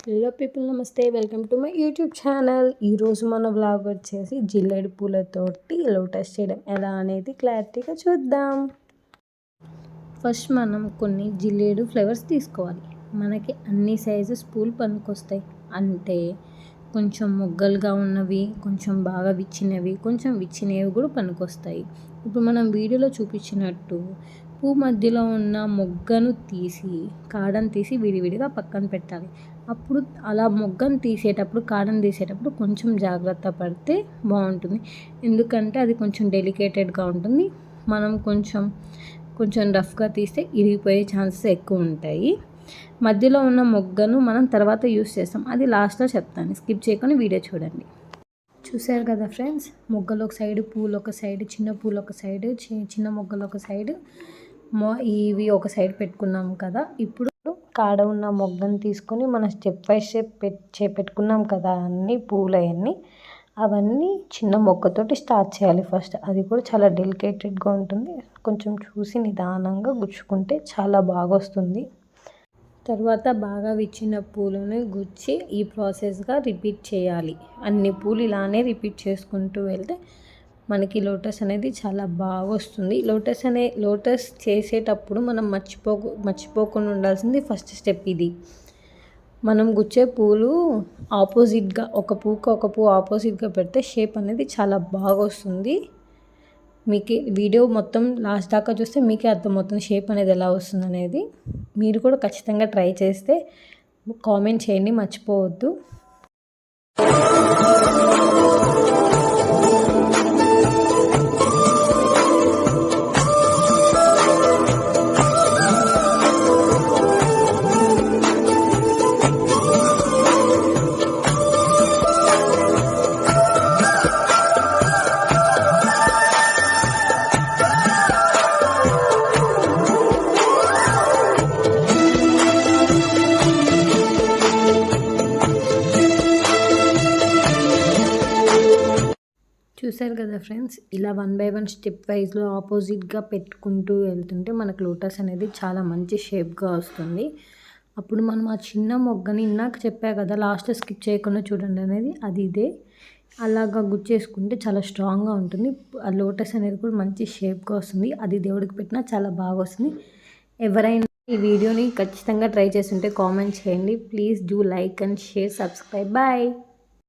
Hello people, నమస్తే. Welcome to my YouTube channel. ఈరోజు మన వ్లాగ్ వచ్చేసి జిల్లేడు పూలతోటి లోటస్ చేయడం ఎలా అనేది క్లారిటీగా చూద్దాం. ఫస్ట్ మనం కొన్ని జిల్లేడు ఫ్లవర్స్ తీసుకోవాలి. మనకి అన్ని సైజెస్ పూలు పనికొస్తాయి. అంటే కొంచెం మొగ్గలుగా ఉన్నవి, కొంచెం బాగా విచ్చినవి, కొంచెం విచ్చినవి కూడా పనికొస్తాయి. ఇప్పుడు మనం వీడియోలో చూపించినట్టు పూ మధ్యలో ఉన్న మొగ్గను తీసి కాడను తీసి విడివిడిగా పక్కన పెట్టాలి. అప్పుడు అలా మొగ్గను తీసేటప్పుడు, కాడను తీసేటప్పుడు కొంచెం జాగ్రత్త పడితే బాగుంటుంది. ఎందుకంటే అది కొంచెం డెలికేటెడ్గా ఉంటుంది. మనం కొంచెం రఫ్గా తీస్తే ఇరిగిపోయే ఛాన్సెస్ ఎక్కువ ఉంటాయి. మధ్యలో ఉన్న మొగ్గను మనం తర్వాత యూస్ చేస్తాం. అది లాస్ట్లో చెప్తాను, స్కిప్ చేయకుండా వీడియో చూడండి. చూసారు కదా ఫ్రెండ్స్, మొగ్గలు ఒక సైడ్, పూలు ఒక సైడ్, చిన్న పూలు ఒక సైడ్, చిన్న మొగ్గలు ఒక సైడ్, ఇవి ఒక సైడ్ పెట్టుకున్నాం కదా. ఇప్పుడు కాడ ఉన్న మొగ్గను తీసుకొని మనం స్టెప్ బై స్టెప్ పెట్టుకున్నాం కదా అన్ని పూలు అవన్నీ చిన్న మొగ్గతోటి స్టార్ట్ చేయాలి ఫస్ట్. అది కూడా చాలా డెలికేటెడ్గా ఉంటుంది. కొంచెం చూసి నిదానంగా గుచ్చుకుంటే చాలా బాగా వస్తుంది. తర్వాత బాగా విచ్చిన పూలను గుచ్చి ఈ ప్రాసెస్గా రిపీట్ చేయాలి. అన్ని పూలు ఇలానే రిపీట్ చేసుకుంటూ వెళ్తే మనకి లోటస్ అనేది చాలా బాగా వస్తుంది. లోటస్ చేసేటప్పుడు మనం మర్చిపోకుండా ఉండాల్సింది ఫస్ట్ స్టెప్ ఇది. మనం గుచ్చే పూలు ఆపోజిట్గా, ఒక పువ్వు ఆపోజిట్గా పెడితే షేప్ అనేది చాలా బాగా వస్తుంది. మీకు వీడియో మొత్తం లాస్ట్ దాకా చూస్తే మీకే అర్థమవుతుంది షేప్ అనేది ఎలా వస్తుంది అనేది. మీరు కూడా ఖచ్చితంగా ట్రై చేస్తే కామెంట్ చేయండి, మర్చిపోవద్దు. చూసారు కదా ఫ్రెండ్స్, ఇలా 1 by 1 స్టెప్ వైజ్లో ఆపోజిట్గా పెట్టుకుంటూ వెళ్తుంటే మనకు లోటస్ అనేది చాలా మంచి షేప్గా వస్తుంది. అప్పుడు మనం ఆ చిన్న మొగ్గని ఇందాక చెప్పా కదా లాస్ట్లో స్కిప్ చేయకుండా చూడండి అనేది, అది ఇదే. అలాగా గుచ్చేసుకుంటే చాలా స్ట్రాంగ్గా ఉంటుంది. ఆ లోటస్ అనేది కూడా మంచి షేప్గా వస్తుంది. అది దేవుడికి పెట్టినా చాలా బాగా వస్తుంది. ఎవరైనా ఈ వీడియోని ఖచ్చితంగా ట్రై చేస్తుంటే కామెంట్ చేయండి. Please do like and share, subscribe. Bye.